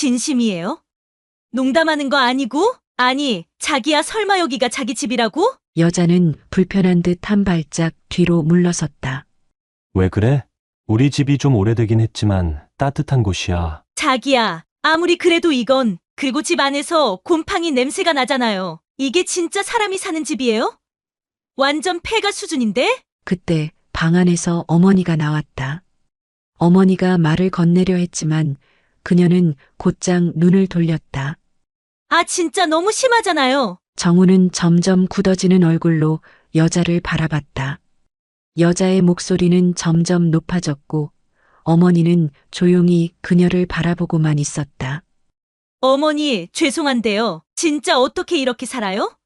진심이에요? 농담하는 거 아니고? 아니, 자기야 설마 여기가 자기 집이라고? 여자는 불편한 듯 한 발짝 뒤로 물러섰다. 왜 그래? 우리 집이 좀 오래되긴 했지만 따뜻한 곳이야. 자기야, 아무리 그래도 이건, 그리고 집 안에서 곰팡이 냄새가 나잖아요. 이게 진짜 사람이 사는 집이에요? 완전 폐가 수준인데? 그때 방 안에서 어머니가 나왔다. 어머니가 말을 건네려 했지만 그녀는 곧장 눈을 돌렸다. 아, 진짜 너무 심하잖아요. 정우는 점점 굳어지는 얼굴로 여자를 바라봤다. 여자의 목소리는 점점 높아졌고 어머니는 조용히 그녀를 바라보고만 있었다. 어머니, 죄송한데요. 진짜 어떻게 이렇게 살아요?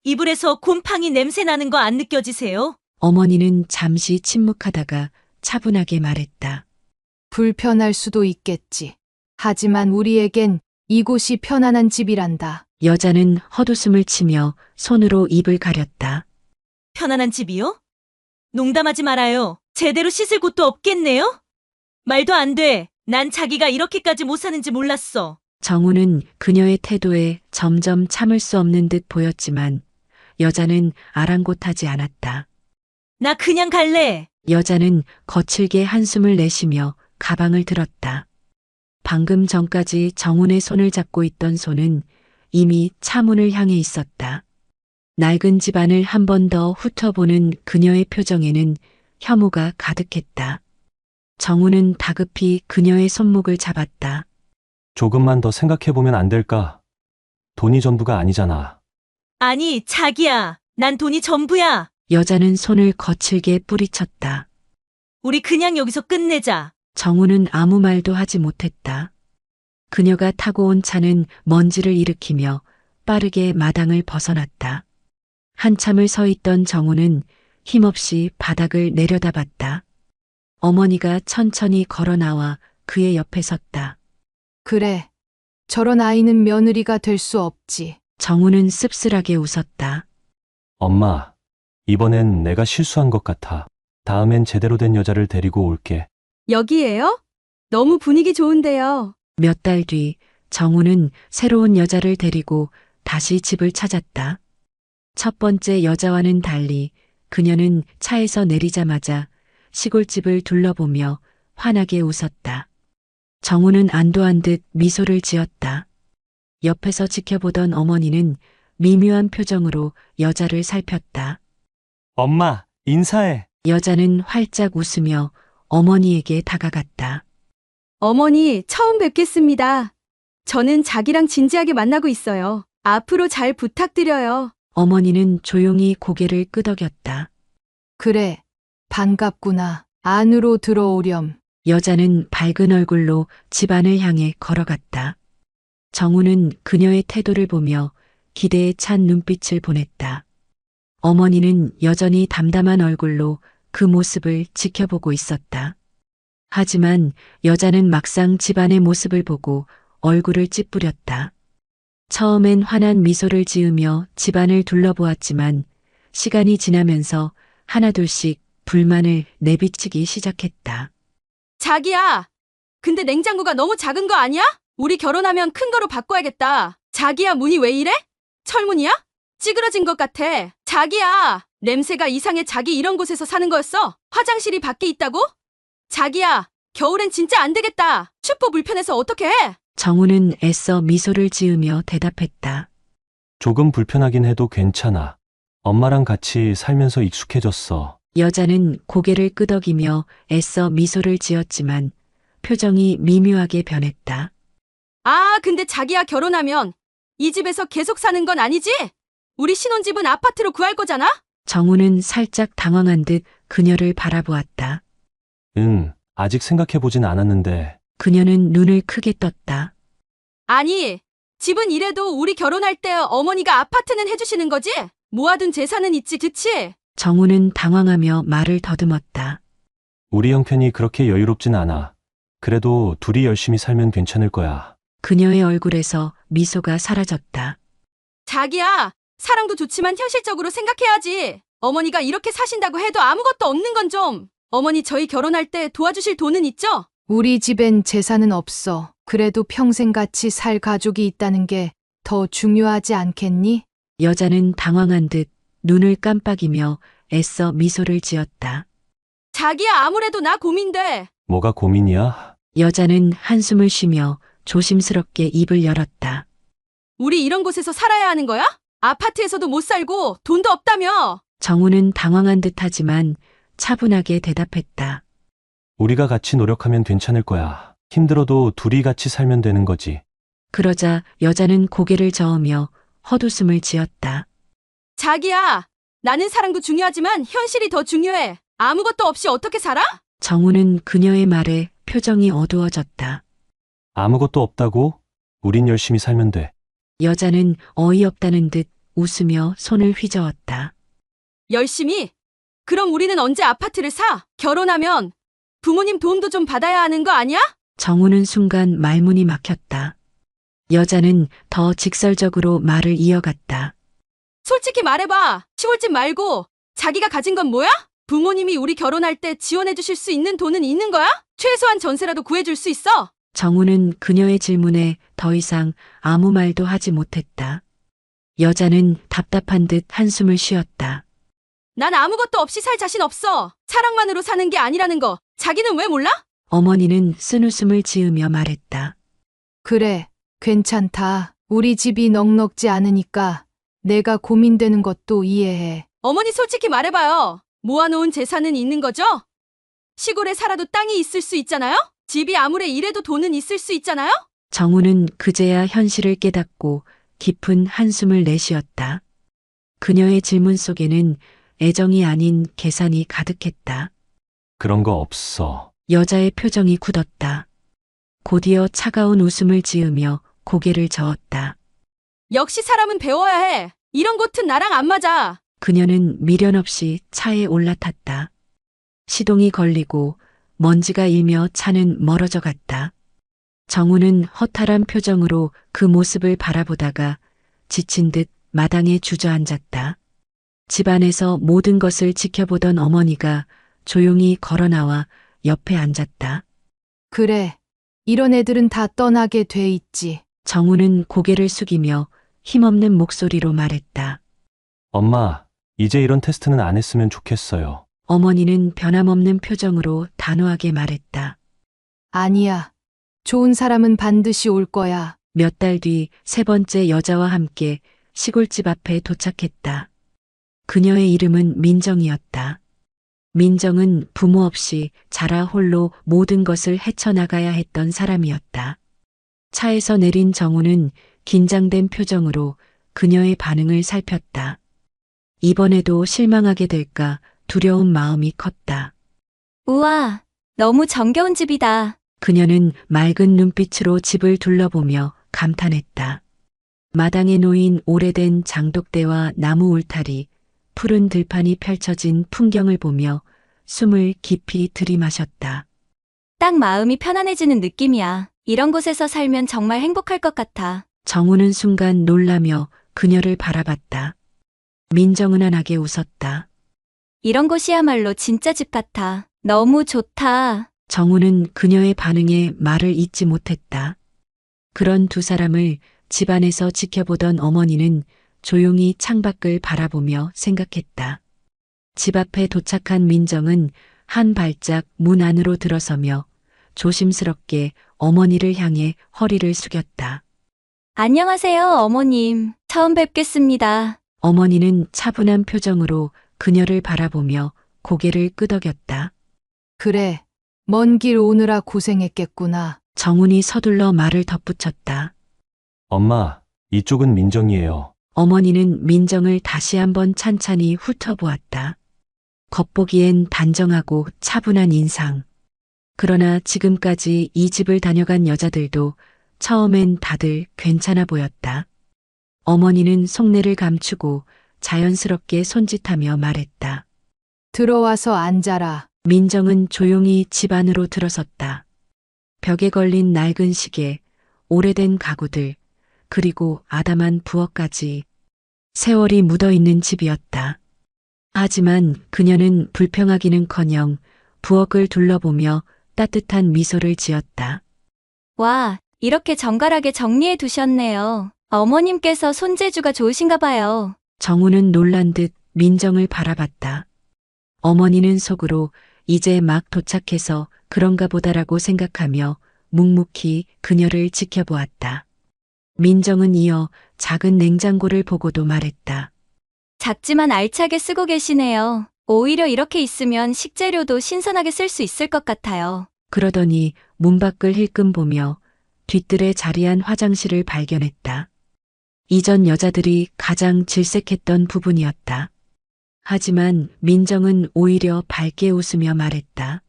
이불에서 곰팡이 냄새 나는 거 안 느껴지세요? 어머니는 잠시 침묵하다가 차분하게 말했다. 불편할 수도 있겠지. 하지만 우리에겐 이곳이 편안한 집이란다. 여자는 헛웃음을 치며 손으로 입을 가렸다. 편안한 집이요? 농담하지 말아요. 제대로 씻을 곳도 없겠네요? 말도 안 돼. 난 자기가 이렇게까지 못 사는지 몰랐어. 정우는 그녀의 태도에 점점 참을 수 없는 듯 보였지만 여자는 아랑곳하지 않았다. 나 그냥 갈래. 여자는 거칠게 한숨을 내쉬며 가방을 들었다. 방금 전까지 정훈의 손을 잡고 있던 손은 이미 차문을 향해 있었다. 낡은 집안을 한 번 더 훑어보는 그녀의 표정에는 혐오가 가득했다. 정훈은 다급히 그녀의 손목을 잡았다. 조금만 더 생각해보면 안 될까? 돈이 전부가 아니잖아. 아니, 자기야. 난 돈이 전부야. 여자는 손을 거칠게 뿌리쳤다. 우리 그냥 여기서 끝내자. 정우는 아무 말도 하지 못했다. 그녀가 타고 온 차는 먼지를 일으키며 빠르게 마당을 벗어났다. 한참을 서 있던 정우는 힘없이 바닥을 내려다봤다. 어머니가 천천히 걸어 나와 그의 옆에 섰다. 그래. 저런 아이는 며느리가 될 수 없지. 정우는 씁쓸하게 웃었다. 엄마, 이번엔 내가 실수한 것 같아. 다음엔 제대로 된 여자를 데리고 올게. 여기에요? 너무 분위기 좋은데요. 몇 달 뒤 정우는 새로운 여자를 데리고 다시 집을 찾았다. 첫 번째 여자와는 달리 그녀는 차에서 내리자마자 시골집을 둘러보며 환하게 웃었다. 정우는 안도한 듯 미소를 지었다. 옆에서 지켜보던 어머니는 미묘한 표정으로 여자를 살폈다. 엄마, 인사해. 여자는 활짝 웃으며 어머니에게 다가갔다. 어머니, 처음 뵙겠습니다. 저는 자기랑 진지하게 만나고 있어요. 앞으로 잘 부탁드려요. 어머니는 조용히 고개를 끄덕였다. 그래. 반갑구나. 안으로 들어오렴. 여자는 밝은 얼굴로 집안을 향해 걸어갔다. 정우는 그녀의 태도를 보며 기대에 찬 눈빛을 보냈다. 어머니는 여전히 담담한 얼굴로 그 모습을 지켜보고 있었다. 하지만 여자는 막상 집안의 모습을 보고 얼굴을 찌푸렸다. 처음엔 환한 미소를 지으며 집안을 둘러보았지만 시간이 지나면서 하나둘씩 불만을 내비치기 시작했다. 자기야! 근데 냉장고가 너무 작은 거 아니야? 우리 결혼하면 큰 거로 바꿔야겠다. 자기야, 문이 왜 이래? 철문이야? 찌그러진 것 같아. 자기야! 냄새가 이상해. 자기 이런 곳에서 사는 거였어? 화장실이 밖에 있다고? 자기야! 겨울엔 진짜 안 되겠다. 춥고 불편해서 어떡해? 정우는 애써 미소를 지으며 대답했다. 조금 불편하긴 해도 괜찮아. 엄마랑 같이 살면서 익숙해졌어. 여자는 고개를 끄덕이며 애써 미소를 지었지만 표정이 미묘하게 변했다. 아, 근데 자기야, 결혼하면 이 집에서 계속 사는 건 아니지? 우리 신혼집은 아파트로 구할 거잖아? 정우는 살짝 당황한 듯 그녀를 바라보았다. 응, 아직 생각해보진 않았는데. 그녀는 눈을 크게 떴다. 아니, 집은 이래도 우리 결혼할 때 어머니가 아파트는 해주시는 거지? 모아둔 재산은 있지, 그치? 정우는 당황하며 말을 더듬었다. 우리 형편이 그렇게 여유롭진 않아. 그래도 둘이 열심히 살면 괜찮을 거야. 그녀의 얼굴에서 미소가 사라졌다. 자기야, 사랑도 좋지만 현실적으로 생각해야지. 어머니가 이렇게 사신다고 해도 아무것도 없는 건 좀. 어머니, 저희 결혼할 때 도와주실 돈은 있죠? 우리 집엔 재산은 없어. 그래도 평생 같이 살 가족이 있다는 게 더 중요하지 않겠니? 여자는 당황한 듯 눈을 깜빡이며 애써 미소를 지었다. 자기야, 아무래도 나 고민돼. 뭐가 고민이야? 여자는 한숨을 쉬며 조심스럽게 입을 열었다. 우리 이런 곳에서 살아야 하는 거야? 아파트에서도 못 살고 돈도 없다며. 정우는 당황한 듯하지만 차분하게 대답했다. 우리가 같이 노력하면 괜찮을 거야. 힘들어도 둘이 같이 살면 되는 거지. 그러자 여자는 고개를 저으며 헛웃음을 지었다. 자기야, 나는 사랑도 중요하지만 현실이 더 중요해. 아무것도 없이 어떻게 살아? 정우는 그녀의 말에 표정이 어두워졌다. 아무것도 없다고? 우린 열심히 살면 돼. 여자는 어이없다는 듯 웃으며 손을 휘저었다. 열심히? 그럼 우리는 언제 아파트를 사? 결혼하면 부모님 도움도 좀 받아야 하는 거 아니야? 정우는 순간 말문이 막혔다. 여자는 더 직설적으로 말을 이어갔다. 솔직히 말해봐. 시골집 말고 자기가 가진 건 뭐야? 부모님이 우리 결혼할 때 지원해 주실 수 있는 돈은 있는 거야? 최소한 전세라도 구해줄 수 있어? 정우는 그녀의 질문에 더 이상 아무 말도 하지 못했다. 여자는 답답한 듯 한숨을 쉬었다. 난 아무것도 없이 살 자신 없어. 사랑만으로 사는 게 아니라는 거. 자기는 왜 몰라? 어머니는 쓴웃음을 지으며 말했다. 그래, 괜찮다. 우리 집이 넉넉지 않으니까 내가 고민되는 것도 이해해. 어머니 솔직히 말해봐요. 모아놓은 재산은 있는 거죠? 시골에 살아도 땅이 있을 수 있잖아요? 집이 아무리 이래도 돈은 있을 수 있잖아요? 정우는 그제야 현실을 깨닫고 깊은 한숨을 내쉬었다. 그녀의 질문 속에는 애정이 아닌 계산이 가득했다. 그런 거 없어. 여자의 표정이 굳었다. 곧이어 차가운 웃음을 지으며 고개를 저었다. 역시 사람은 배워야 해. 이런 곳은 나랑 안 맞아. 그녀는 미련 없이 차에 올라탔다. 시동이 걸리고 먼지가 일며 차는 멀어져 갔다. 정우는 허탈한 표정으로 그 모습을 바라보다가 지친 듯 마당에 주저앉았다. 집안에서 모든 것을 지켜보던 어머니가 조용히 걸어나와 옆에 앉았다. 그래, 이런 애들은 다 떠나게 돼 있지. 정우는 고개를 숙이며 힘없는 목소리로 말했다. 엄마, 이제 이런 테스트는 안 했으면 좋겠어요. 어머니는 변함없는 표정으로 단호하게 말했다. 아니야. 좋은 사람은 반드시 올 거야. 몇 달 뒤 세 번째 여자와 함께 시골집 앞에 도착했다. 그녀의 이름은 민정이었다. 민정은 부모 없이 자라 홀로 모든 것을 헤쳐나가야 했던 사람이었다. 차에서 내린 정우는 긴장된 표정으로 그녀의 반응을 살폈다. 이번에도 실망하게 될까 두려운 마음이 컸다. 우와, 너무 정겨운 집이다. 그녀는 맑은 눈빛으로 집을 둘러보며 감탄했다. 마당에 놓인 오래된 장독대와 나무 울타리, 푸른 들판이 펼쳐진 풍경을 보며 숨을 깊이 들이마셨다. 딱 마음이 편안해지는 느낌이야. 이런 곳에서 살면 정말 행복할 것 같아. 정우는 순간 놀라며 그녀를 바라봤다. 민정은 환하게 웃었다. 이런 곳이야말로 진짜 집 같아. 너무 좋다. 정우는 그녀의 반응에 말을 잇지 못했다. 그런 두 사람을 집안에서 지켜보던 어머니는 조용히 창밖을 바라보며 생각했다. 집 앞에 도착한 민정은 한 발짝 문 안으로 들어서며 조심스럽게 어머니를 향해 허리를 숙였다. 안녕하세요, 어머님. 처음 뵙겠습니다. 어머니는 차분한 표정으로 그녀를 바라보며 고개를 끄덕였다. 그래, 먼 길 오느라 고생했겠구나. 정훈이 서둘러 말을 덧붙였다. 엄마, 이쪽은 민정이에요. 어머니는 민정을 다시 한번 찬찬히 훑어보았다. 겉보기엔 단정하고 차분한 인상. 그러나 지금까지 이 집을 다녀간 여자들도 처음엔 다들 괜찮아 보였다. 어머니는 속내를 감추고 자연스럽게 손짓하며 말했다. 들어와서 앉아라. 민정은 조용히 집 안으로 들어섰다. 벽에 걸린 낡은 시계, 오래된 가구들, 그리고 아담한 부엌까지 세월이 묻어있는 집이었다. 하지만 그녀는 불평하기는커녕 부엌을 둘러보며 따뜻한 미소를 지었다. 와, 이렇게 정갈하게 정리해 두셨네요. 어머님께서 손재주가 좋으신가 봐요. 정우는 놀란 듯 민정을 바라봤다. 어머니는 속으로 이제 막 도착해서 그런가 보다라고 생각하며 묵묵히 그녀를 지켜보았다. 민정은 이어 작은 냉장고를 보고도 말했다. 작지만 알차게 쓰고 계시네요. 오히려 이렇게 있으면 식재료도 신선하게 쓸 수 있을 것 같아요. 그러더니 문 밖을 힐끔 보며 뒤뜰에 자리한 화장실을 발견했다. 이전 여자들이 가장 질색했던 부분이었다. 하지만 민정은 오히려 밝게 웃으며 말했다.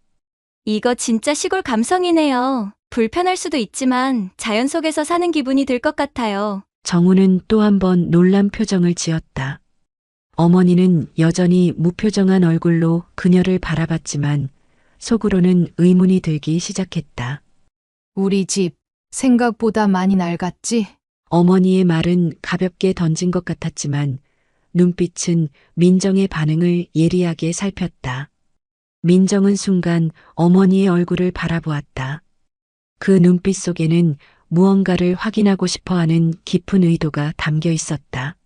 이거 진짜 시골 감성이네요. 불편할 수도 있지만 자연 속에서 사는 기분이 들 것 같아요. 정우는 또 한 번 놀란 표정을 지었다. 어머니는 여전히 무표정한 얼굴로 그녀를 바라봤지만 속으로는 의문이 들기 시작했다. 우리 집 생각보다 많이 낡았지? 어머니의 말은 가볍게 던진 것 같았지만 눈빛은 민정의 반응을 예리하게 살폈다. 민정은 순간 어머니의 얼굴을 바라보았다. 그 눈빛 속에는 무언가를 확인하고 싶어하는 깊은 의도가 담겨 있었다.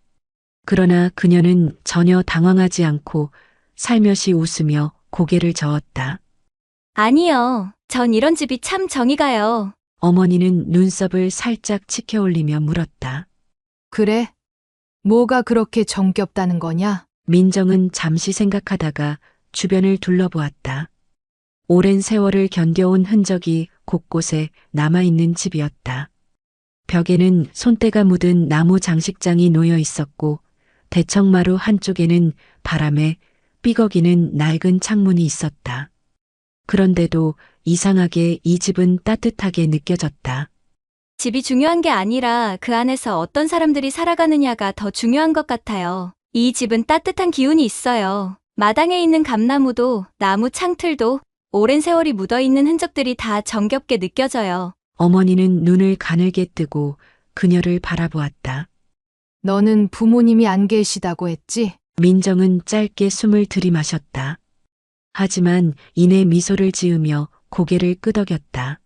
그러나 그녀는 전혀 당황하지 않고 살며시 웃으며 고개를 저었다. 아니요. 전 이런 집이 참 정이 가요. 어머니는 눈썹을 살짝 치켜 올리며 물었다. 그래? 뭐가 그렇게 정겹다는 거냐? 민정은 잠시 생각하다가 주변을 둘러보았다. 오랜 세월을 견뎌온 흔적이 곳곳에 남아있는 집이었다. 벽에는 손때가 묻은 나무 장식장이 놓여 있었고 대청마루 한쪽에는 바람에 삐걱이는 낡은 창문이 있었다. 그런데도 이상하게 이 집은 따뜻하게 느껴졌다. 집이 중요한 게 아니라 그 안에서 어떤 사람들이 살아가느냐가 더 중요한 것 같아요. 이 집은 따뜻한 기운이 있어요. 마당에 있는 감나무도 나무 창틀도 오랜 세월이 묻어있는 흔적들이 다 정겹게 느껴져요. 어머니는 눈을 가늘게 뜨고 그녀를 바라보았다. 너는 부모님이 안 계시다고 했지? 민정은 짧게 숨을 들이마셨다. 하지만 이내 미소를 지으며 고개를 끄덕였다.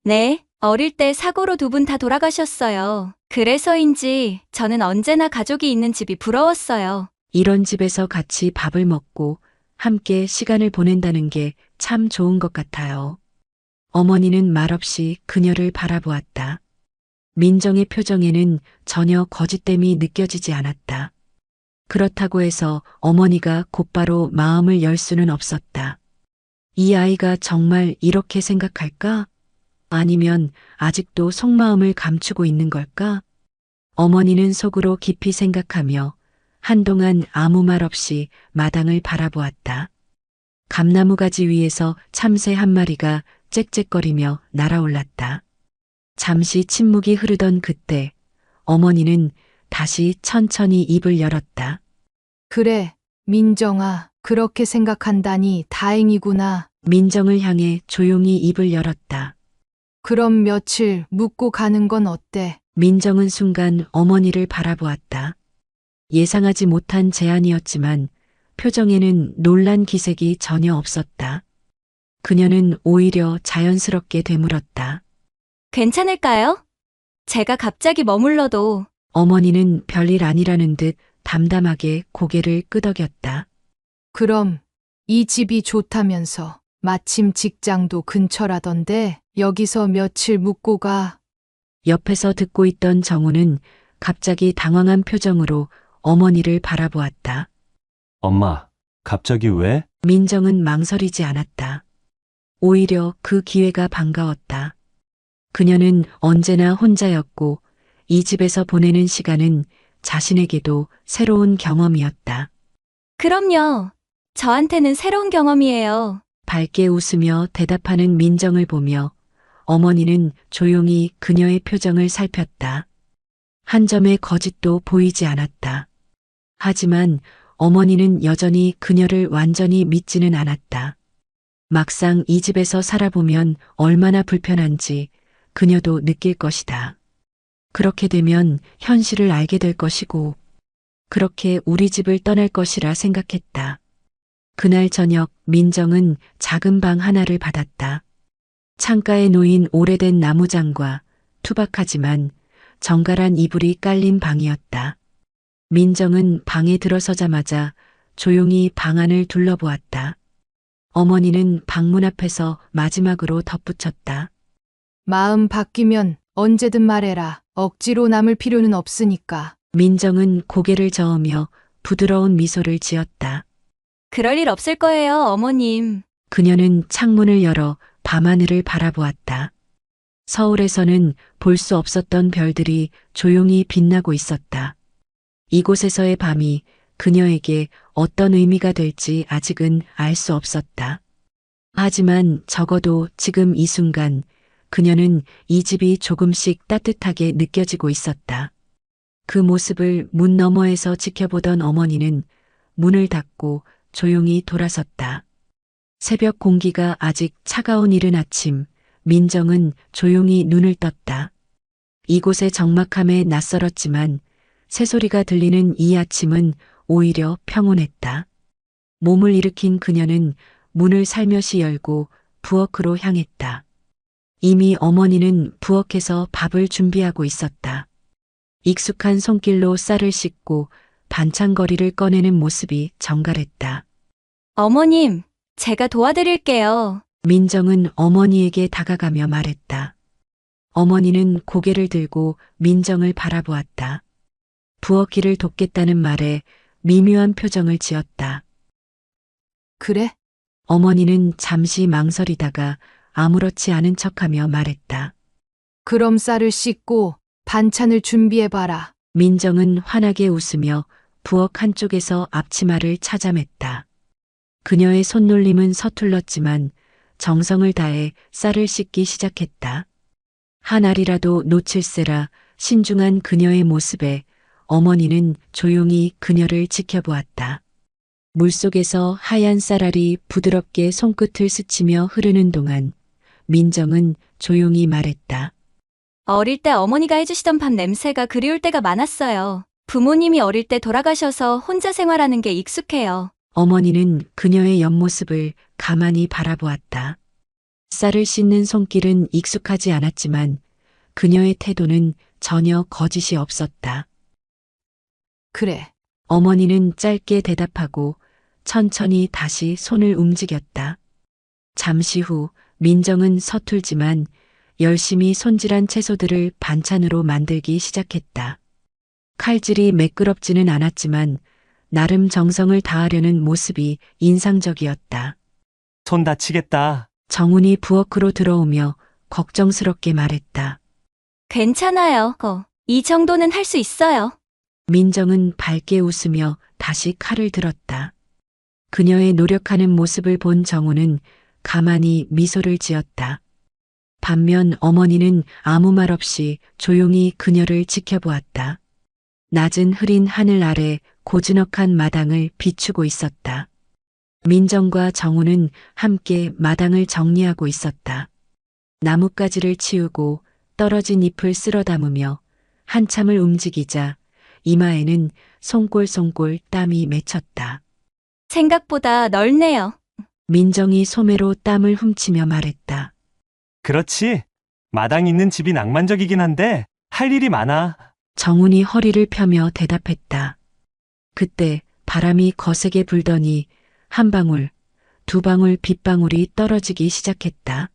네, 어릴 때 사고로 두 분 다 돌아가셨어요. 그래서인지 저는 언제나 가족이 있는 집이 부러웠어요. 이런 집에서 같이 밥을 먹고 함께 시간을 보낸다는 게 참 좋은 것 같아요. 어머니는 말없이 그녀를 바라보았다. 민정의 표정에는 전혀 거짓됨이 느껴지지 않았다. 그렇다고 해서 어머니가 곧바로 마음을 열 수는 없었다. 이 아이가 정말 이렇게 생각할까? 아니면 아직도 속마음을 감추고 있는 걸까? 어머니는 속으로 깊이 생각하며 한동안 아무 말 없이 마당을 바라보았다. 감나무 가지 위에서 참새 한 마리가 짹짹거리며 날아올랐다. 잠시 침묵이 흐르던 그때 어머니는 다시 천천히 입을 열었다. 그래, 민정아, 그렇게 생각한다니 다행이구나. 민정을 향해 조용히 입을 열었다. 그럼 며칠 묵고 가는 건 어때? 민정은 순간 어머니를 바라보았다. 예상하지 못한 제안이었지만 표정에는 놀란 기색이 전혀 없었다. 그녀는 오히려 자연스럽게 되물었다. 괜찮을까요? 제가 갑자기 머물러도 어머니는 별일 아니라는 듯 담담하게 고개를 끄덕였다. 그럼 이 집이 좋다면서 마침 직장도 근처라던데 여기서 며칠 묵고 가. 옆에서 듣고 있던 정우는 갑자기 당황한 표정으로 어머니를 바라보았다. 엄마, 갑자기 왜? 민정은 망설이지 않았다. 오히려 그 기회가 반가웠다. 그녀는 언제나 혼자였고 이 집에서 보내는 시간은 자신에게도 새로운 경험이었다. 그럼요. 저한테는 새로운 경험이에요. 밝게 웃으며 대답하는 민정을 보며 어머니는 조용히 그녀의 표정을 살폈다. 한 점의 거짓도 보이지 않았다. 하지만 어머니는 여전히 그녀를 완전히 믿지는 않았다. 막상 이 집에서 살아보면 얼마나 불편한지 그녀도 느낄 것이다. 그렇게 되면 현실을 알게 될 것이고 그렇게 우리 집을 떠날 것이라 생각했다. 그날 저녁 민정은 작은 방 하나를 받았다. 창가에 놓인 오래된 나무장과 투박하지만 정갈한 이불이 깔린 방이었다. 민정은 방에 들어서자마자 조용히 방 안을 둘러보았다. 어머니는 방문 앞에서 마지막으로 덧붙였다. 마음 바뀌면 언제든 말해라. 억지로 남을 필요는 없으니까. 민정은 고개를 저으며 부드러운 미소를 지었다. 그럴 일 없을 거예요, 어머님. 그녀는 창문을 열어 밤하늘을 바라보았다. 서울에서는 볼 수 없었던 별들이 조용히 빛나고 있었다. 이곳에서의 밤이 그녀에게 어떤 의미가 될지 아직은 알 수 없었다. 하지만 적어도 지금 이 순간 그녀는 이 집이 조금씩 따뜻하게 느껴지고 있었다. 그 모습을 문 너머에서 지켜보던 어머니는 문을 닫고 조용히 돌아섰다. 새벽 공기가 아직 차가운 이른 아침, 민정은 조용히 눈을 떴다. 이곳의 적막함에 낯설었지만 새소리가 들리는 이 아침은 오히려 평온했다. 몸을 일으킨 그녀는 문을 살며시 열고 부엌으로 향했다. 이미 어머니는 부엌에서 밥을 준비하고 있었다. 익숙한 손길로 쌀을 씻고 반찬거리를 꺼내는 모습이 정갈했다. 어머님, 제가 도와드릴게요. 민정은 어머니에게 다가가며 말했다. 어머니는 고개를 들고 민정을 바라보았다. 부엌 일을 돕겠다는 말에 미묘한 표정을 지었다. 그래? 어머니는 잠시 망설이다가 아무렇지 않은 척하며 말했다. 그럼 쌀을 씻고 반찬을 준비해봐라. 민정은 환하게 웃으며 부엌 한쪽에서 앞치마를 찾아맸다. 그녀의 손놀림은 서툴렀지만 정성을 다해 쌀을 씻기 시작했다. 한 알이라도 놓칠세라 신중한 그녀의 모습에 어머니는 조용히 그녀를 지켜보았다. 물속에서 하얀 쌀알이 부드럽게 손끝을 스치며 흐르는 동안 민정은 조용히 말했다. 어릴 때 어머니가 해주시던 밥 냄새가 그리울 때가 많았어요. 부모님이 어릴 때 돌아가셔서 혼자 생활하는 게 익숙해요. 어머니는 그녀의 옆모습을 가만히 바라보았다. 쌀을 씻는 손길은 익숙하지 않았지만 그녀의 태도는 전혀 거짓이 없었다. 그래. 어머니는 짧게 대답하고 천천히 다시 손을 움직였다. 잠시 후 민정은 서툴지만 열심히 손질한 채소들을 반찬으로 만들기 시작했다. 칼질이 매끄럽지는 않았지만 나름 정성을 다하려는 모습이 인상적이었다. 손 다치겠다. 정훈이 부엌으로 들어오며 걱정스럽게 말했다. 괜찮아요. 이 정도는 할 수 있어요. 민정은 밝게 웃으며 다시 칼을 들었다. 그녀의 노력하는 모습을 본 정우는 가만히 미소를 지었다. 반면 어머니는 아무 말 없이 조용히 그녀를 지켜보았다. 낮은 흐린 하늘 아래 고즈넉한 마당을 비추고 있었다. 민정과 정우는 함께 마당을 정리하고 있었다. 나뭇가지를 치우고 떨어진 잎을 쓸어 담으며 한참을 움직이자 이마에는 송골송골 땀이 맺혔다. 생각보다 넓네요. 민정이 소매로 땀을 훔치며 말했다. 그렇지. 마당 있는 집이 낭만적이긴 한데 할 일이 많아. 정훈이 허리를 펴며 대답했다. 그때 바람이 거세게 불더니 한 방울, 두 방울 빗방울이 떨어지기 시작했다.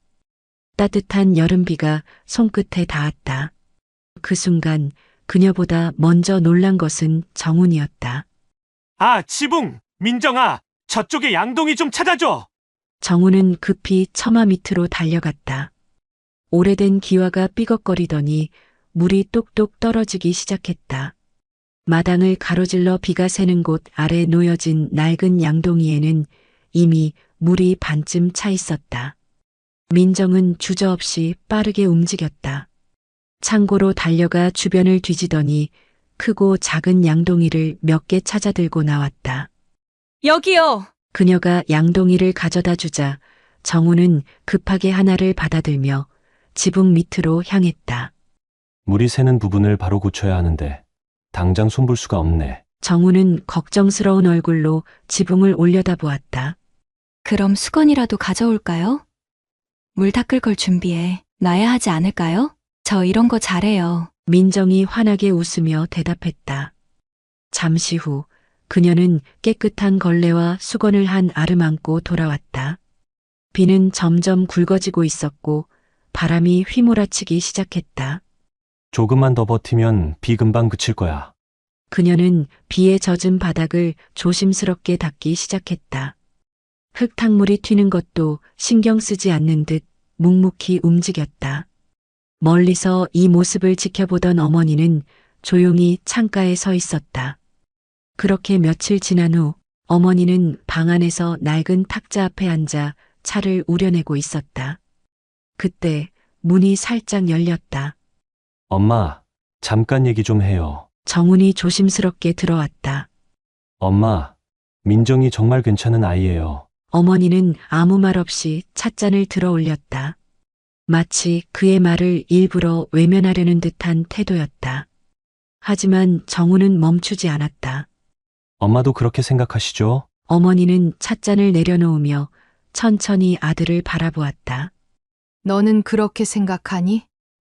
따뜻한 여름비가 손끝에 닿았다. 그 순간 그녀보다 먼저 놀란 것은 정훈이었다. 아, 지붕! 민정아! 저쪽에 양동이 좀 찾아줘! 정훈은 급히 처마 밑으로 달려갔다. 오래된 기와가 삐걱거리더니 물이 똑똑 떨어지기 시작했다. 마당을 가로질러 비가 새는 곳 아래 놓여진 낡은 양동이에는 이미 물이 반쯤 차 있었다. 민정은 주저없이 빠르게 움직였다. 창고로 달려가 주변을 뒤지더니 크고 작은 양동이를 몇 개 찾아 들고 나왔다. 여기요. 그녀가 양동이를 가져다 주자 정우는 급하게 하나를 받아들며 지붕 밑으로 향했다. 물이 새는 부분을 바로 고쳐야 하는데 당장 손볼 수가 없네. 정우는 걱정스러운 얼굴로 지붕을 올려다보았다. 그럼 수건이라도 가져올까요? 물 닦을 걸 준비해 놔야 하지 않을까요? 저 이런 거 잘해요. 민정이 환하게 웃으며 대답했다. 잠시 후 그녀는 깨끗한 걸레와 수건을 한 알을 안고 돌아왔다. 비는 점점 굵어지고 있었고 바람이 휘몰아치기 시작했다. 조금만 더 버티면 비 금방 그칠 거야. 그녀는 비에 젖은 바닥을 조심스럽게 닦기 시작했다. 흙탕물이 튀는 것도 신경 쓰지 않는 듯 묵묵히 움직였다. 멀리서 이 모습을 지켜보던 어머니는 조용히 창가에 서 있었다. 그렇게 며칠 지난 후 어머니는 방 안에서 낡은 탁자 앞에 앉아 차를 우려내고 있었다. 그때 문이 살짝 열렸다. 엄마, 잠깐 얘기 좀 해요. 정훈이 조심스럽게 들어왔다. 엄마, 민정이 정말 괜찮은 아이예요. 어머니는 아무 말 없이 찻잔을 들어 올렸다. 마치 그의 말을 일부러 외면하려는 듯한 태도였다. 하지만 정우는 멈추지 않았다. 엄마도 그렇게 생각하시죠? 어머니는 찻잔을 내려놓으며 천천히 아들을 바라보았다. 너는 그렇게 생각하니?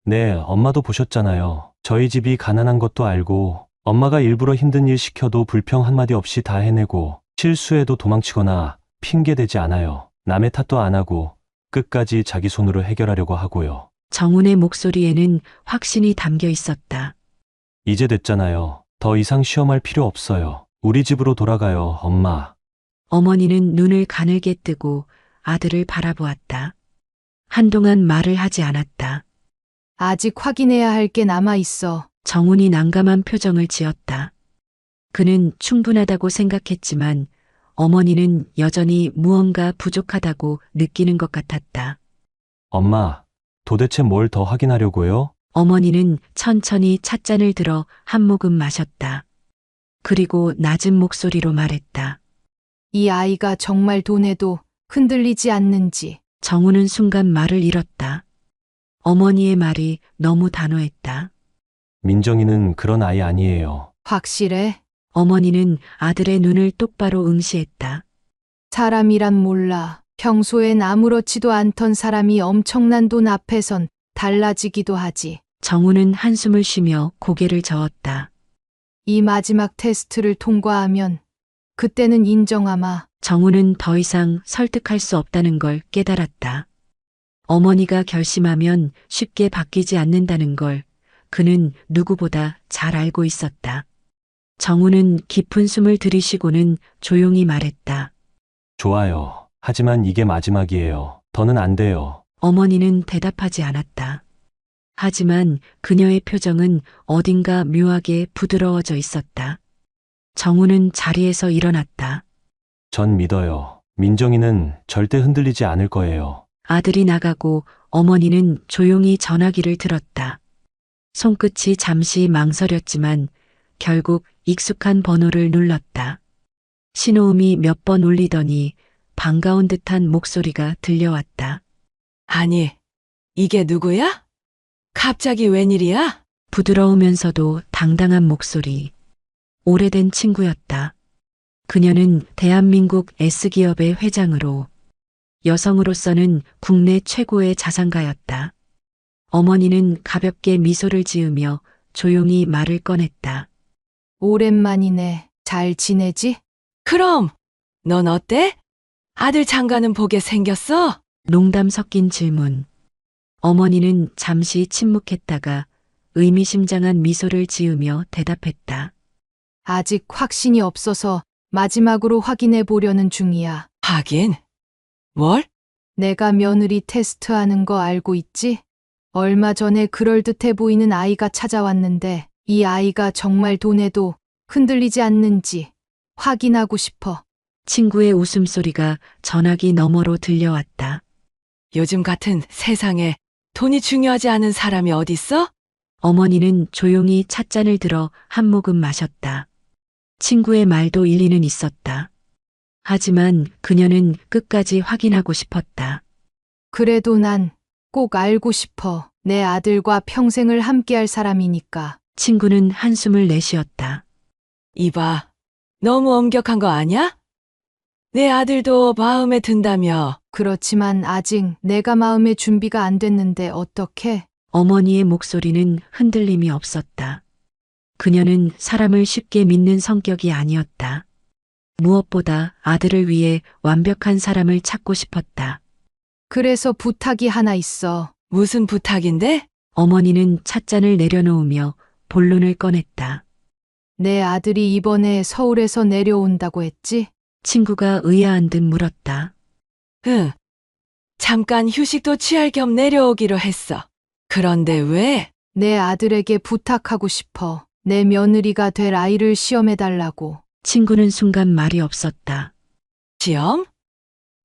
네, 엄마도 보셨잖아요. 저희 집이 가난한 것도 알고 엄마가 일부러 힘든 일 시켜도 불평 한마디 없이 다 해내고 실수해도 도망치거나 핑계대지 않아요. 남의 탓도 안 하고 끝까지 자기 손으로 해결하려고 하고요. 정훈의 목소리에는 확신이 담겨 있었다. 이제 됐잖아요. 더 이상 시험할 필요 없어요. 우리 집으로 돌아가요, 엄마. 어머니는 눈을 가늘게 뜨고 아들을 바라보았다. 한동안 말을 하지 않았다. 아직 확인해야 할 게 남아 있어. 정훈이 난감한 표정을 지었다. 그는 충분하다고 생각했지만 어머니는 여전히 무언가 부족하다고 느끼는 것 같았다. 엄마, 도대체 뭘 더 확인하려고요? 어머니는 천천히 찻잔을 들어 한 모금 마셨다. 그리고 낮은 목소리로 말했다. 이 아이가 정말 돈에도 흔들리지 않는지. 정우는 순간 말을 잃었다. 어머니의 말이 너무 단호했다. 민정이는 그런 아이 아니에요. 확실해? 어머니는 아들의 눈을 똑바로 응시했다. 사람이란 몰라. 평소엔 아무렇지도 않던 사람이 엄청난 돈 앞에선 달라지기도 하지. 정우는 한숨을 쉬며 고개를 저었다. 이 마지막 테스트를 통과하면 그때는 인정하마. 정우는 더 이상 설득할 수 없다는 걸 깨달았다. 어머니가 결심하면 쉽게 바뀌지 않는다는 걸 그는 누구보다 잘 알고 있었다. 정우는 깊은 숨을 들이쉬고는 조용히 말했다. 좋아요. 하지만 이게 마지막이에요. 더는 안 돼요. 어머니는 대답하지 않았다. 하지만 그녀의 표정은 어딘가 묘하게 부드러워져 있었다. 정우는 자리에서 일어났다. 전 믿어요. 민정이는 절대 흔들리지 않을 거예요. 아들이 나가고 어머니는 조용히 전화기를 들었다. 손끝이 잠시 망설였지만 결국 익숙한 번호를 눌렀다. 신호음이 몇 번 울리더니 반가운 듯한 목소리가 들려왔다. 아니, 이게 누구야? 갑자기 웬일이야? 부드러우면서도 당당한 목소리. 오래된 친구였다. 그녀는 대한민국 S기업의 회장으로 여성으로서는 국내 최고의 자산가였다. 어머니는 가볍게 미소를 지으며 조용히 말을 꺼냈다. 오랜만이네. 잘 지내지? 그럼, 넌 어때? 아들 장가는 보게 생겼어? 농담 섞인 질문. 어머니는 잠시 침묵했다가 의미심장한 미소를 지으며 대답했다. 아직 확신이 없어서 마지막으로 확인해 보려는 중이야. 하긴. 뭘? 내가 며느리 테스트하는 거 알고 있지? 얼마 전에 그럴듯해 보이는 아이가 찾아왔는데 이 아이가 정말 돈에도 흔들리지 않는지 확인하고 싶어. 친구의 웃음소리가 전화기 너머로 들려왔다. 요즘 같은 세상에 돈이 중요하지 않은 사람이 어딨어? 어머니는 조용히 찻잔을 들어 한 모금 마셨다. 친구의 말도 일리는 있었다. 하지만 그녀는 끝까지 확인하고 싶었다. 그래도 난 꼭 알고 싶어. 내 아들과 평생을 함께할 사람이니까. 친구는 한숨을 내쉬었다. 이봐, 너무 엄격한 거 아냐? 내 아들도 마음에 든다며. 그렇지만 아직 내가 마음의 준비가 안 됐는데 어떻게? 어머니의 목소리는 흔들림이 없었다. 그녀는 사람을 쉽게 믿는 성격이 아니었다. 무엇보다 아들을 위해 완벽한 사람을 찾고 싶었다. 그래서 부탁이 하나 있어. 무슨 부탁인데? 어머니는 찻잔을 내려놓으며 본론을 꺼냈다. 내 아들이 이번에 서울에서 내려온다고 했지? 친구가 의아한 듯 물었다. 응. 잠깐 휴식도 취할 겸 내려오기로 했어. 그런데 왜? 내 아들에게 부탁하고 싶어. 내 며느리가 될 아이를 시험해달라고. 친구는 순간 말이 없었다. 시험?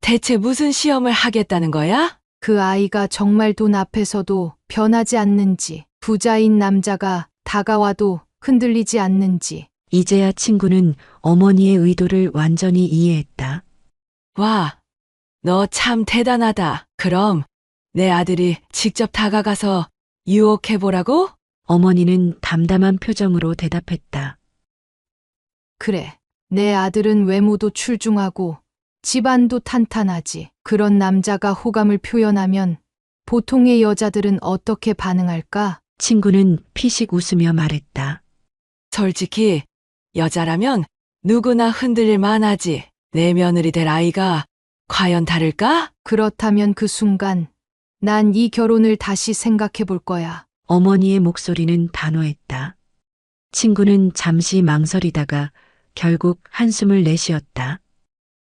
대체 무슨 시험을 하겠다는 거야? 그 아이가 정말 돈 앞에서도 변하지 않는지, 부자인 남자가 다가와도 흔들리지 않는지. 이제야 친구는 어머니의 의도를 완전히 이해했다. 와, 너 참 대단하다. 그럼 내 아들이 직접 다가가서 유혹해보라고? 어머니는 담담한 표정으로 대답했다. 그래. 내 아들은 외모도 출중하고 집안도 탄탄하지. 그런 남자가 호감을 표현하면 보통의 여자들은 어떻게 반응할까? 친구는 피식 웃으며 말했다. 솔직히 여자라면 누구나 흔들릴 만하지. 내 며느리 될 아이가 과연 다를까? 그렇다면 그 순간 난 이 결혼을 다시 생각해 볼 거야. 어머니의 목소리는 단호했다. 친구는 잠시 망설이다가 결국 한숨을 내쉬었다.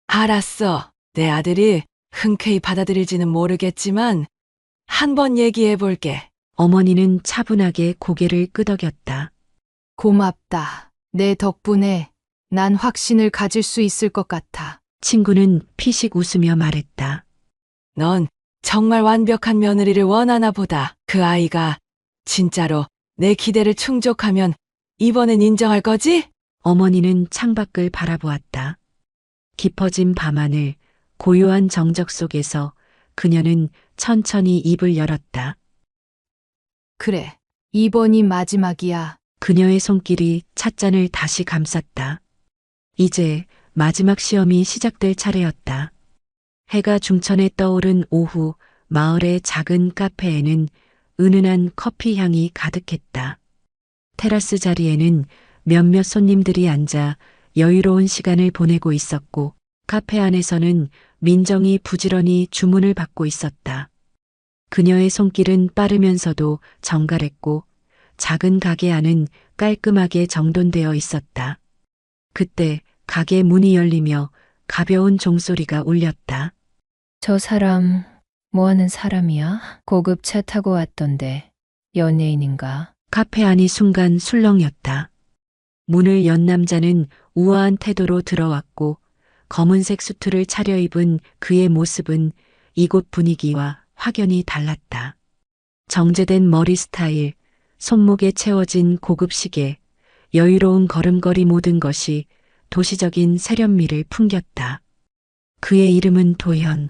알았어. 내 아들이 흔쾌히 받아들일지는 모르겠지만 한번 얘기해 볼게. 어머니는 차분하게 고개를 끄덕였다. 고맙다. 내 덕분에 난 확신을 가질 수 있을 것 같아. 친구는 피식 웃으며 말했다. 넌 정말 완벽한 며느리를 원하나 보다. 그 아이가 진짜로 내 기대를 충족하면 이번엔 인정할 거지? 어머니는 창밖을 바라보았다. 깊어진 밤하늘, 고요한 정적 속에서 그녀는 천천히 입을 열었다. 그래. 이번이 마지막이야. 그녀의 손길이 찻잔을 다시 감쌌다. 이제 마지막 시험이 시작될 차례였다. 해가 중천에 떠오른 오후, 마을의 작은 카페에는 은은한 커피 향이 가득했다. 테라스 자리에는 몇몇 손님들이 앉아 여유로운 시간을 보내고 있었고, 카페 안에서는 민정이 부지런히 주문을 받고 있었다. 그녀의 손길은 빠르면서도 정갈했고, 작은 가게 안은 깔끔하게 정돈되어 있었다. 그때 가게 문이 열리며 가벼운 종소리가 울렸다. 저 사람 뭐 하는 사람이야? 고급 차 타고 왔던데 연예인인가? 카페 안이 순간 술렁였다. 문을 연 남자는 우아한 태도로 들어왔고 검은색 수트를 차려입은 그의 모습은 이곳 분위기와 확연히 달랐다. 정제된 머리 스타일, 손목에 채워진 고급 시계, 여유로운 걸음걸이 모든 것이 도시적인 세련미를 풍겼다. 그의 이름은 도현.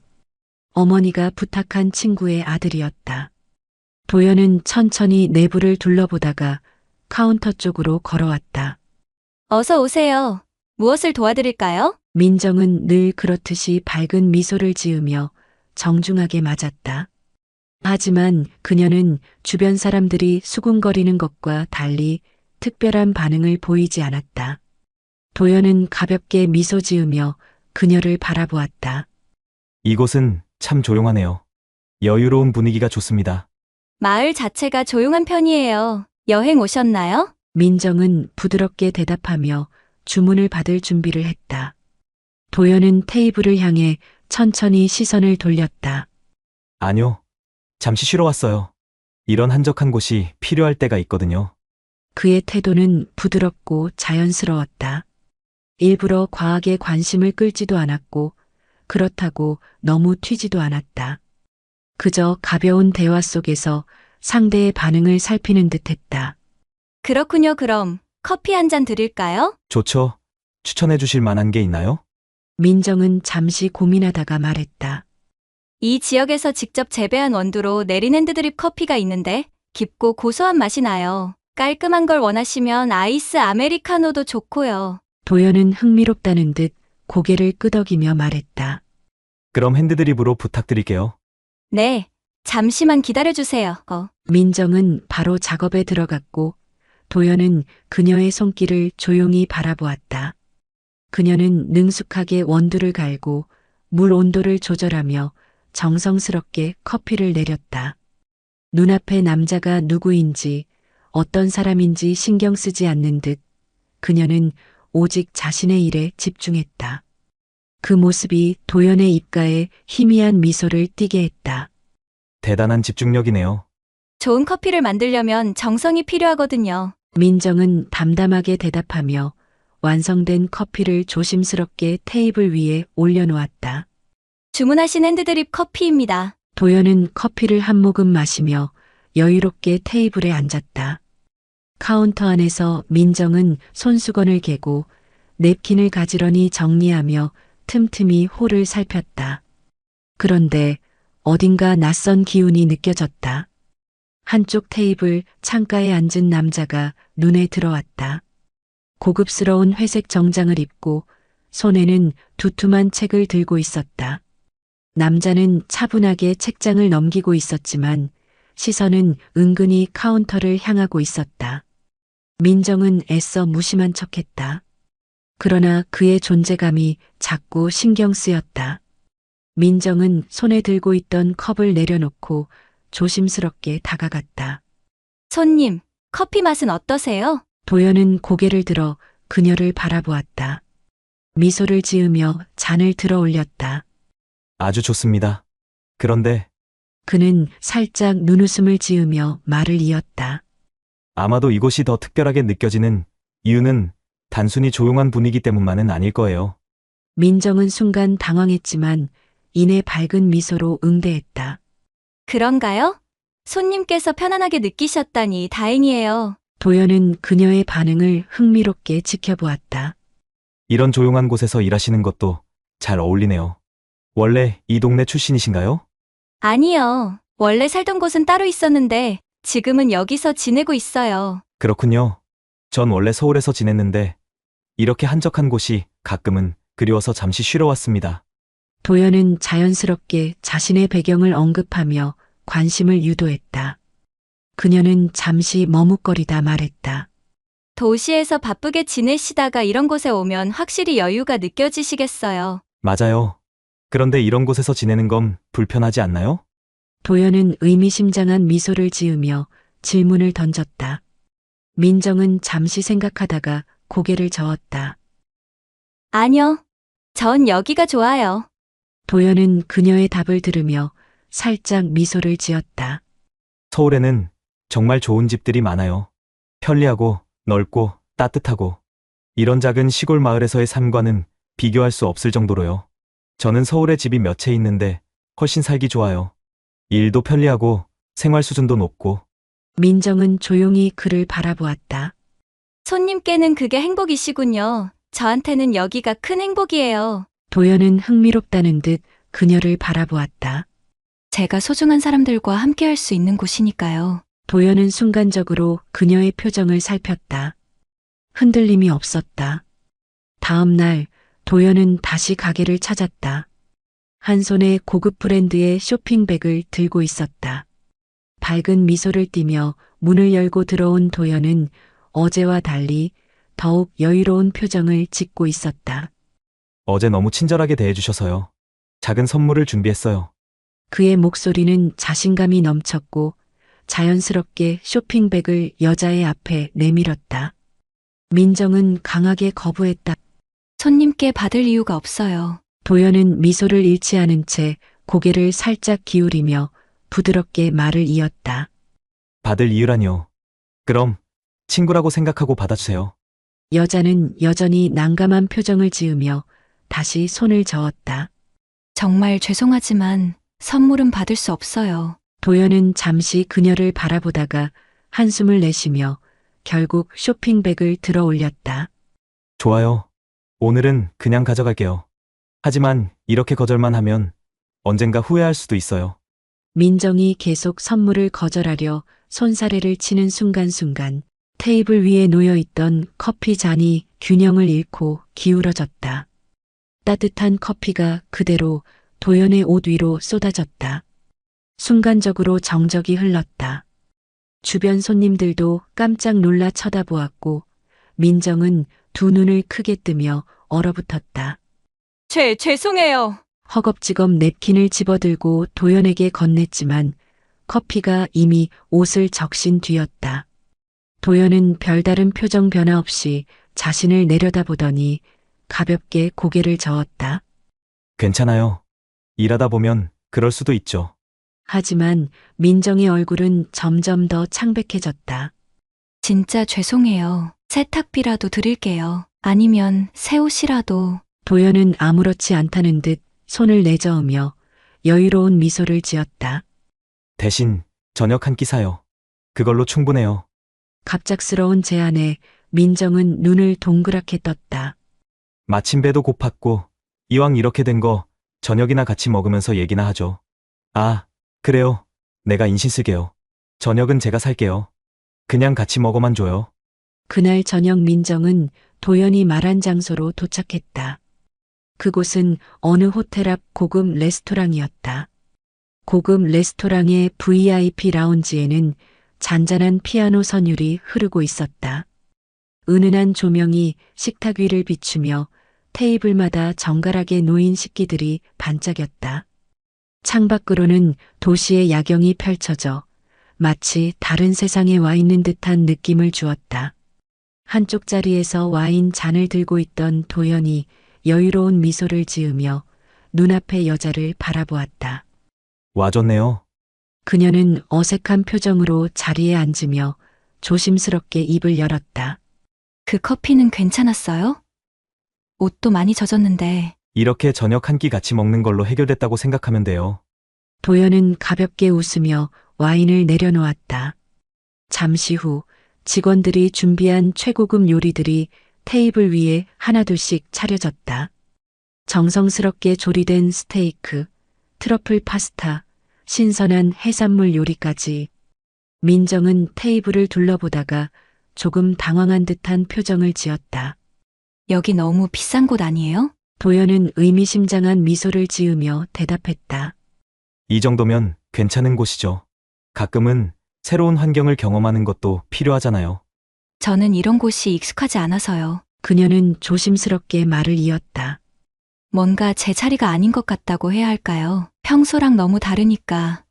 어머니가 부탁한 친구의 아들이었다. 도현은 천천히 내부를 둘러보다가 카운터 쪽으로 걸어왔다. 어서 오세요. 무엇을 도와드릴까요? 민정은 늘 그렇듯이 밝은 미소를 지으며 정중하게 맞았다. 하지만 그녀는 주변 사람들이 수군거리는 것과 달리 특별한 반응을 보이지 않았다. 도연은 가볍게 미소 지으며 그녀를 바라보았다. 이곳은 참 조용하네요. 여유로운 분위기가 좋습니다. 마을 자체가 조용한 편이에요. 여행 오셨나요? 민정은 부드럽게 대답하며 주문을 받을 준비를 했다. 도연은 테이블을 향해 천천히 시선을 돌렸다. 아니요. 잠시 쉬러 왔어요. 이런 한적한 곳이 필요할 때가 있거든요. 그의 태도는 부드럽고 자연스러웠다. 일부러 과하게 관심을 끌지도 않았고 그렇다고 너무 튀지도 않았다. 그저 가벼운 대화 속에서 상대의 반응을 살피는 듯했다. 그렇군요. 그럼 커피 한 잔 드릴까요? 좋죠. 추천해 주실 만한 게 있나요? 민정은 잠시 고민하다가 말했다. 이 지역에서 직접 재배한 원두로 내린 핸드드립 커피가 있는데 깊고 고소한 맛이 나요. 깔끔한 걸 원하시면 아이스 아메리카노도 좋고요. 도연은 흥미롭다는 듯 고개를 끄덕이며 말했다. 그럼 핸드드립으로 부탁드릴게요. 네, 잠시만 기다려주세요. 민정은 바로 작업에 들어갔고 도연은 그녀의 손길을 조용히 바라보았다. 그녀는 능숙하게 원두를 갈고 물 온도를 조절하며 정성스럽게 커피를 내렸다. 눈앞의 남자가 누구인지 어떤 사람인지 신경 쓰지 않는 듯 그녀는 오직 자신의 일에 집중했다. 그 모습이 도연의 입가에 희미한 미소를 띠게 했다. 대단한 집중력이네요. 좋은 커피를 만들려면 정성이 필요하거든요. 민정은 담담하게 대답하며 완성된 커피를 조심스럽게 테이블 위에 올려놓았다. 주문하신 핸드드립 커피입니다. 도연은 커피를 한 모금 마시며 여유롭게 테이블에 앉았다. 카운터 안에서 민정은 손수건을 개고 냅킨을 가지런히 정리하며 틈틈이 홀을 살폈다. 그런데 어딘가 낯선 기운이 느껴졌다. 한쪽 테이블 창가에 앉은 남자가 눈에 들어왔다. 고급스러운 회색 정장을 입고 손에는 두툼한 책을 들고 있었다. 남자는 차분하게 책장을 넘기고 있었지만 시선은 은근히 카운터를 향하고 있었다. 민정은 애써 무심한 척했다. 그러나 그의 존재감이 자꾸 신경 쓰였다. 민정은 손에 들고 있던 컵을 내려놓고 조심스럽게 다가갔다. 손님, 커피 맛은 어떠세요? 도연은 고개를 들어 그녀를 바라보았다. 미소를 지으며 잔을 들어 올렸다. 아주 좋습니다. 그런데 그는 살짝 눈웃음을 지으며 말을 이었다. 아마도 이곳이 더 특별하게 느껴지는 이유는 단순히 조용한 분위기 때문만은 아닐 거예요. 민정은 순간 당황했지만 이내 밝은 미소로 응대했다. 그런가요? 손님께서 편안하게 느끼셨다니 다행이에요. 도연은 그녀의 반응을 흥미롭게 지켜보았다. 이런 조용한 곳에서 일하시는 것도 잘 어울리네요. 원래 이 동네 출신이신가요? 아니요. 원래 살던 곳은 따로 있었는데 지금은 여기서 지내고 있어요. 그렇군요. 전 원래 서울에서 지냈는데 이렇게 한적한 곳이 가끔은 그리워서 잠시 쉬러 왔습니다. 도연은 자연스럽게 자신의 배경을 언급하며 관심을 유도했다. 그녀는 잠시 머뭇거리다 말했다. 도시에서 바쁘게 지내시다가 이런 곳에 오면 확실히 여유가 느껴지시겠어요. 맞아요. 그런데 이런 곳에서 지내는 건 불편하지 않나요? 도연은 의미심장한 미소를 지으며 질문을 던졌다. 민정은 잠시 생각하다가 고개를 저었다. 아니요. 전 여기가 좋아요. 도연은 그녀의 답을 들으며 살짝 미소를 지었다. 서울에는 정말 좋은 집들이 많아요. 편리하고 넓고 따뜻하고 이런 작은 시골 마을에서의 삶과는 비교할 수 없을 정도로요. 저는 서울에 집이 몇 채 있는데 훨씬 살기 좋아요. 일도 편리하고 생활 수준도 높고. 민정은 조용히 그를 바라보았다. 손님께는 그게 행복이시군요. 저한테는 여기가 큰 행복이에요. 도연은 흥미롭다는 듯 그녀를 바라보았다. 제가 소중한 사람들과 함께할 수 있는 곳이니까요. 도연은 순간적으로 그녀의 표정을 살폈다. 흔들림이 없었다. 다음 날 도연은 다시 가게를 찾았다. 한 손에 고급 브랜드의 쇼핑백을 들고 있었다. 밝은 미소를 띠며 문을 열고 들어온 도연은 어제와 달리 더욱 여유로운 표정을 짓고 있었다. 어제 너무 친절하게 대해주셔서요. 작은 선물을 준비했어요. 그의 목소리는 자신감이 넘쳤고 자연스럽게 쇼핑백을 여자의 앞에 내밀었다. 민정은 강하게 거부했다. 손님께 받을 이유가 없어요. 도연은 미소를 잃지 않은 채 고개를 살짝 기울이며 부드럽게 말을 이었다. 받을 이유라뇨. 그럼 친구라고 생각하고 받아주세요. 여자는 여전히 난감한 표정을 지으며 다시 손을 저었다. 정말 죄송하지만 선물은 받을 수 없어요. 도연은 잠시 그녀를 바라보다가 한숨을 내쉬며 결국 쇼핑백을 들어 올렸다. 좋아요. 오늘은 그냥 가져갈게요. 하지만 이렇게 거절만 하면 언젠가 후회할 수도 있어요. 민정이 계속 선물을 거절하려 손사래를 치는 순간순간 테이블 위에 놓여 있던 커피 잔이 균형을 잃고 기울어졌다. 따뜻한 커피가 그대로 도연의 옷 위로 쏟아졌다. 순간적으로 정적이 흘렀다. 주변 손님들도 깜짝 놀라 쳐다보았고 민정은 두 눈을 크게 뜨며 얼어붙었다. 죄송해요. 허겁지겁 냅킨을 집어들고 도연에게 건넸지만 커피가 이미 옷을 적신 뒤였다. 도연은 별다른 표정 변화 없이 자신을 내려다보더니 가볍게 고개를 저었다. 괜찮아요. 일하다 보면 그럴 수도 있죠. 하지만 민정의 얼굴은 점점 더 창백해졌다. 진짜 죄송해요. 세탁비라도 드릴게요. 아니면 새 옷이라도. 도연은 아무렇지 않다는 듯 손을 내저으며 여유로운 미소를 지었다. 대신 저녁 한 끼 사요. 그걸로 충분해요. 갑작스러운 제안에 민정은 눈을 동그랗게 떴다. 마침 배도 고팠고 이왕 이렇게 된 거 저녁이나 같이 먹으면서 얘기나 하죠. 아, 그래요. 내가 인신 쓸게요. 저녁은 제가 살게요. 그냥 같이 먹어만 줘요. 그날 저녁 민정은 도연이 말한 장소로 도착했다. 그곳은 어느 호텔 앞 고급 레스토랑이었다. 고급 레스토랑의 VIP 라운지에는 잔잔한 피아노 선율이 흐르고 있었다. 은은한 조명이 식탁 위를 비추며 테이블마다 정갈하게 놓인 식기들이 반짝였다. 창밖으로는 도시의 야경이 펼쳐져 마치 다른 세상에 와 있는 듯한 느낌을 주었다. 한쪽 자리에서 와인 잔을 들고 있던 도연이 여유로운 미소를 지으며 눈앞의 여자를 바라보았다. 와줬네요. 그녀는 어색한 표정으로 자리에 앉으며 조심스럽게 입을 열었다. 그 커피는 괜찮았어요? 옷도 많이 젖었는데. 이렇게 저녁 한 끼 같이 먹는 걸로 해결됐다고 생각하면 돼요. 도연은 가볍게 웃으며 와인을 내려놓았다. 잠시 후 직원들이 준비한 최고급 요리들이 테이블 위에 하나둘씩 차려졌다. 정성스럽게 조리된 스테이크, 트러플 파스타, 신선한 해산물 요리까지. 민정은 테이블을 둘러보다가 조금 당황한 듯한 표정을 지었다. 여기 너무 비싼 곳 아니에요? 도연은 의미심장한 미소를 지으며 대답했다. 이 정도면 괜찮은 곳이죠. 가끔은 새로운 환경을 경험하는 것도 필요하잖아요. 저는 이런 곳이 익숙하지 않아서요. 그녀는 조심스럽게 말을 이었다. 뭔가 제 자리가 아닌 것 같다고 해야 할까요? 평소랑 너무 다르니까.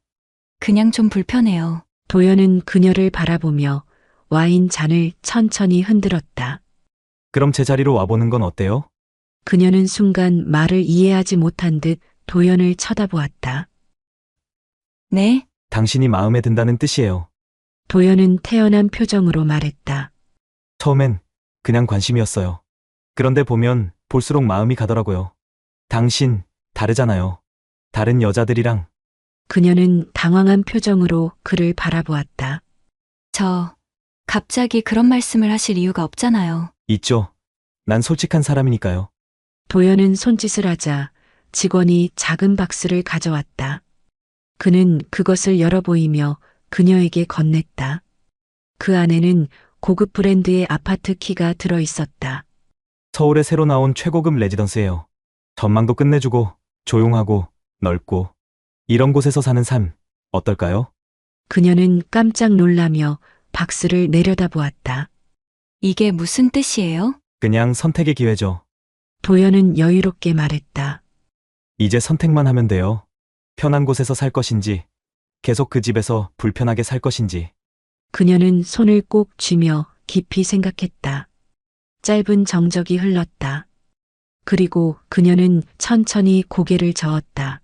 그냥 좀 불편해요. 도연은 그녀를 바라보며 와인 잔을 천천히 흔들었다. 그럼 제 자리로 와보는 건 어때요? 그녀는 순간 말을 이해하지 못한 듯 도연을 쳐다보았다. 네? 당신이 마음에 든다는 뜻이에요. 도연은 태연한 표정으로 말했다. 처음엔 그냥 관심이었어요. 그런데 보면 볼수록 마음이 가더라고요. 당신, 다르잖아요. 다른 여자들이랑. 그녀는 당황한 표정으로 그를 바라보았다. 저, 갑자기 그런 말씀을 하실 이유가 없잖아요. 있죠. 난 솔직한 사람이니까요. 도연은 손짓을 하자 직원이 작은 박스를 가져왔다. 그는 그것을 열어 보이며 그녀에게 건넸다. 그 안에는 고급 브랜드의 아파트 키가 들어 있었다. 서울에 새로 나온 최고급 레지던스예요. 전망도 끝내주고 조용하고 넓고 이런 곳에서 사는 삶 어떨까요? 그녀는 깜짝 놀라며 박스를 내려다보았다. 이게 무슨 뜻이에요? 그냥 선택의 기회죠. 도연은 여유롭게 말했다. 이제 선택만 하면 돼요. 편한 곳에서 살 것인지 계속 그 집에서 불편하게 살 것인지. 그녀는 손을 꼭 쥐며 깊이 생각했다. 짧은 정적이 흘렀다. 그리고 그녀는 천천히 고개를 저었다.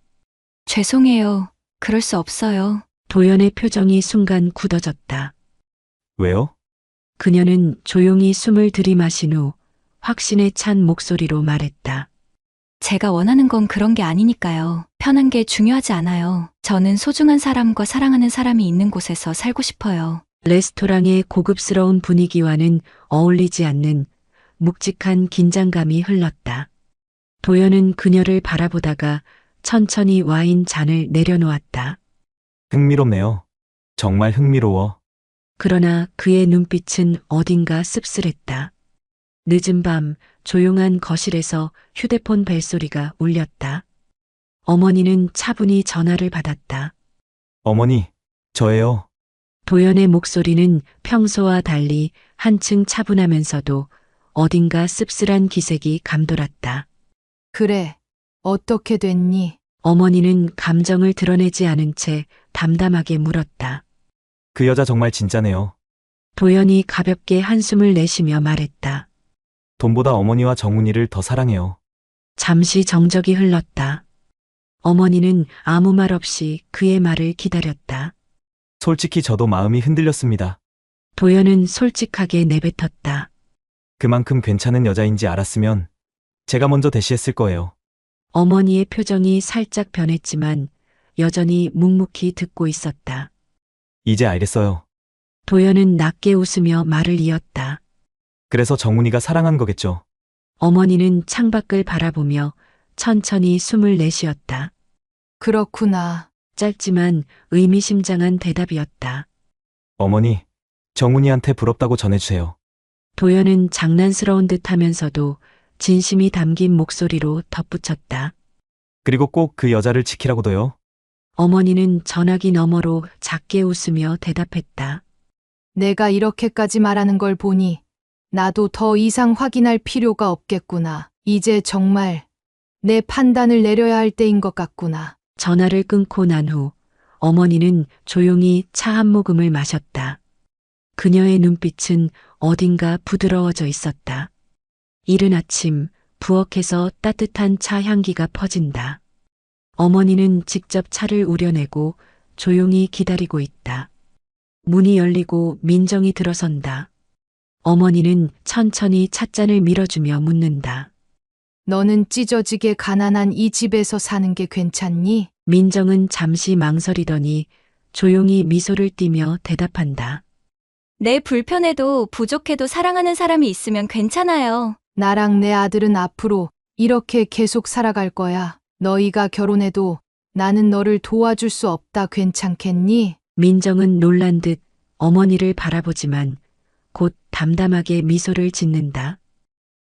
죄송해요. 그럴 수 없어요. 도연의 표정이 순간 굳어졌다. 왜요? 그녀는 조용히 숨을 들이마신 후 확신에 찬 목소리로 말했다. 제가 원하는 건 그런 게 아니니까요. 편한 게 중요하지 않아요. 저는 소중한 사람과 사랑하는 사람이 있는 곳에서 살고 싶어요. 레스토랑의 고급스러운 분위기와는 어울리지 않는 묵직한 긴장감이 흘렀다. 도연은 그녀를 바라보다가 천천히 와인 잔을 내려놓았다. 흥미롭네요. 정말 흥미로워. 그러나 그의 눈빛은 어딘가 씁쓸했다. 늦은 밤 조용한 거실에서 휴대폰 벨소리가 울렸다. 어머니는 차분히 전화를 받았다. 어머니, 저예요. 도연의 목소리는 평소와 달리 한층 차분하면서도 어딘가 씁쓸한 기색이 감돌았다. 그래, 어떻게 됐니? 어머니는 감정을 드러내지 않은 채 담담하게 물었다. 그 여자 정말 진짜네요. 도연이 가볍게 한숨을 내쉬며 말했다. 돈보다 어머니와 정훈이를 더 사랑해요. 잠시 정적이 흘렀다. 어머니는 아무 말 없이 그의 말을 기다렸다. 솔직히 저도 마음이 흔들렸습니다. 도연은 솔직하게 내뱉었다. 그만큼 괜찮은 여자인지 알았으면 제가 먼저 대시했을 거예요. 어머니의 표정이 살짝 변했지만 여전히 묵묵히 듣고 있었다. 이제 알겠어요. 도연은 낮게 웃으며 말을 이었다. 그래서 정훈이가 사랑한 거겠죠. 어머니는 창밖을 바라보며 천천히 숨을 내쉬었다. 그렇구나. 짧지만 의미심장한 대답이었다. 어머니, 정훈이한테 부럽다고 전해주세요. 도연은 장난스러운 듯 하면서도 진심이 담긴 목소리로 덧붙였다. 그리고 꼭 그 여자를 지키라고도요. 어머니는 전화기 너머로 작게 웃으며 대답했다. 내가 이렇게까지 말하는 걸 보니 나도 더 이상 확인할 필요가 없겠구나. 이제 정말 내 판단을 내려야 할 때인 것 같구나. 전화를 끊고 난 후 어머니는 조용히 차 한 모금을 마셨다. 그녀의 눈빛은 어딘가 부드러워져 있었다. 이른 아침 부엌에서 따뜻한 차 향기가 퍼진다. 어머니는 직접 차를 우려내고 조용히 기다리고 있다. 문이 열리고 민정이 들어선다. 어머니는 천천히 찻잔을 밀어주며 묻는다. 너는 찢어지게 가난한 이 집에서 사는 게 괜찮니? 민정은 잠시 망설이더니 조용히 미소를 띠며 대답한다. 내 불편해도 부족해도 사랑하는 사람이 있으면 괜찮아요. 나랑 내 아들은 앞으로 이렇게 계속 살아갈 거야. 너희가 결혼해도 나는 너를 도와줄 수 없다. 괜찮겠니? 민정은 놀란 듯 어머니를 바라보지만 곧 담담하게 미소를 짓는다.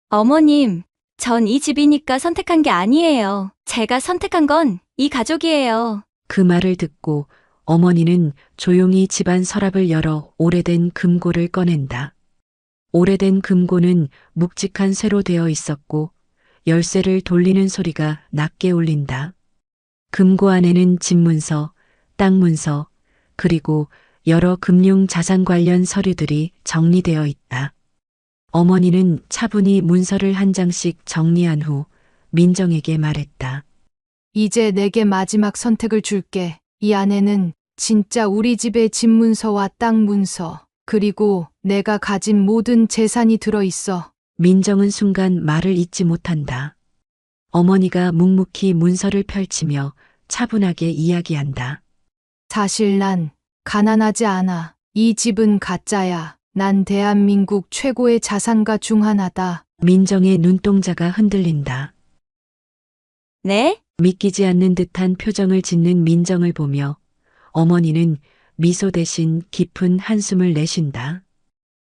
어머님, 전 이 집이니까 선택한 게 아니에요. 제가 선택한 건 이 가족이에요. 그 말을 듣고 어머니는 조용히 집안 서랍을 열어 오래된 금고를 꺼낸다. 오래된 금고는 묵직한 쇠로 되어 있었고 열쇠를 돌리는 소리가 낮게 울린다. 금고 안에는 집문서, 땅 문서, 그리고 여러 금융 자산 관련 서류들이 정리되어 있다. 어머니는 차분히 문서를 한 장씩 정리한 후 민정에게 말했다. 이제 내게 마지막 선택을 줄게. 이 안에는 진짜 우리 집의 집 문서와 땅 문서, 그리고 내가 가진 모든 재산이 들어있어. 민정은 순간 말을 잇지 못한다. 어머니가 묵묵히 문서를 펼치며 차분하게 이야기한다. 사실 난 가난하지 않아. 이 집은 가짜야. 난 대한민국 최고의 자산가 중 하나다. 민정의 눈동자가 흔들린다. 네? 믿기지 않는 듯한 표정을 짓는 민정을 보며 어머니는 미소 대신 깊은 한숨을 내쉰다.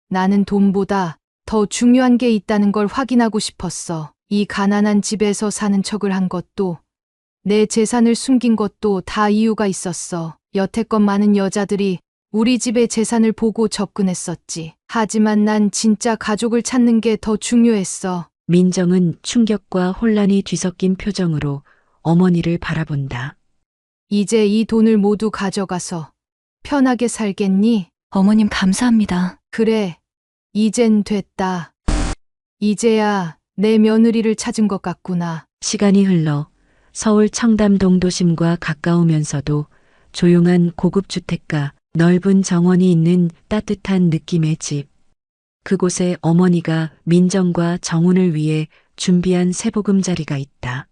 나는 돈보다 더 중요한 게 있다는 걸 확인하고 싶었어. 이 가난한 집에서 사는 척을 한 것도, 내 재산을 숨긴 것도 다 이유가 있었어. 여태껏 많은 여자들이 우리 집의 재산을 보고 접근했었지. 하지만 난 진짜 가족을 찾는 게 더 중요했어. 민정은 충격과 혼란이 뒤섞인 표정으로 어머니를 바라본다. 이제 이 돈을 모두 가져가서 편하게 살겠니? 어머님 감사합니다. 그래, 이젠 됐다. 이제야 내 며느리를 찾은 것 같구나. 시간이 흘러 서울 청담동 도심과 가까우면서도 조용한 고급 주택가, 넓은 정원이 있는 따뜻한 느낌의 집. 그곳에 어머니가 민정과 정훈을 위해 준비한 세보금자리가 있다.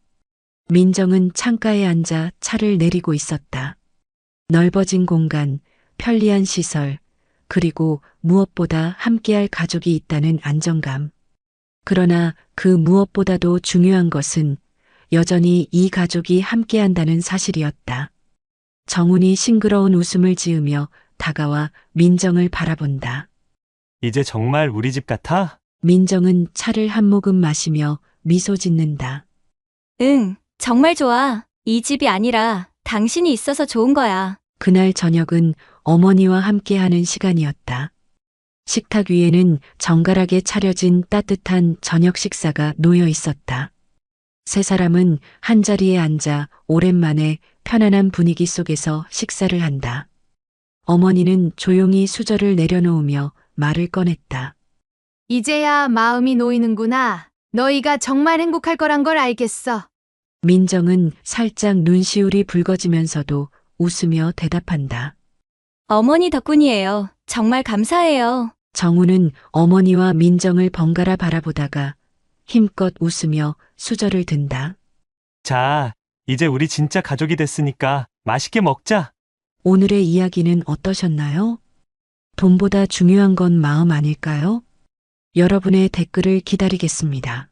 민정은 창가에 앉아 차를 내리고 있었다. 넓어진 공간, 편리한 시설, 그리고 무엇보다 함께할 가족이 있다는 안정감. 그러나 그 무엇보다도 중요한 것은 여전히 이 가족이 함께한다는 사실이었다. 정훈이 싱그러운 웃음을 지으며 다가와 민정을 바라본다. 이제 정말 우리 집 같아? 민정은 차를 한 모금 마시며 미소 짓는다. 응, 정말 좋아. 이 집이 아니라 당신이 있어서 좋은 거야. 그날 저녁은 어머니와 함께하는 시간이었다. 식탁 위에는 정갈하게 차려진 따뜻한 저녁 식사가 놓여 있었다. 세 사람은 한자리에 앉아 오랜만에 편안한 분위기 속에서 식사를 한다. 어머니는 조용히 수저를 내려놓으며 말을 꺼냈다. 이제야 마음이 놓이는구나. 너희가 정말 행복할 거란 걸 알겠어. 민정은 살짝 눈시울이 붉어지면서도 웃으며 대답한다. 어머니 덕분이에요. 정말 감사해요. 정우는 어머니와 민정을 번갈아 바라보다가 힘껏 웃으며 수저를 든다. 자, 이제 우리 진짜 가족이 됐으니까 맛있게 먹자. 오늘의 이야기는 어떠셨나요? 돈보다 중요한 건 마음 아닐까요? 여러분의 댓글을 기다리겠습니다.